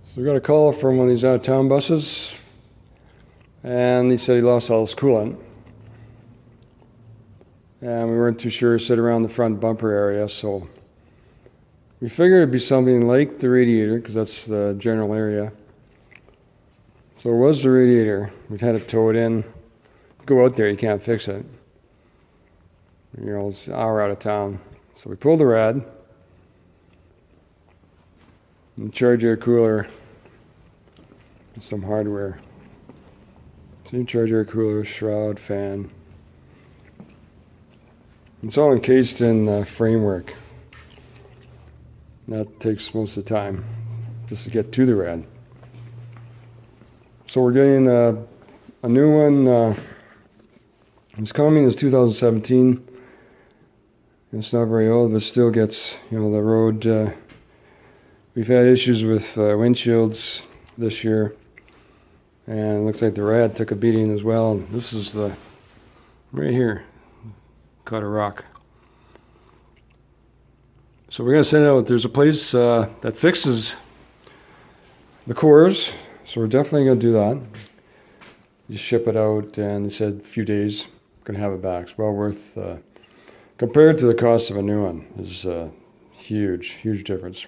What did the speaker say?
So we got a call from one of these out-of-town buses, and he said he lost all his coolant. And we weren't too sure, sit around the front bumper area, so we figured it'd be something like the radiator, because that's the general area. So it was the radiator. We'd had it towed in. Go out there, you can't fix it. You know, it's an hour out of town. So we pulled the rad, and charge air cooler, and some hardware. So charge air cooler, shroud, fan. It's all encased in framework. That takes most of the time just to get to the rad. So we're getting a new one. It's coming as 2017. It's not very old, but still gets, you know, the road. We've had issues with windshields this year, and it looks like the rad took a beating as well. This is the right here. Caught a rock. So we're going to send it out. There's a place that fixes the cores, so we're definitely going to do that. You ship it out, and they said a few days, we're going to have it back. It's well worth, compared to the cost of a new one, is huge difference.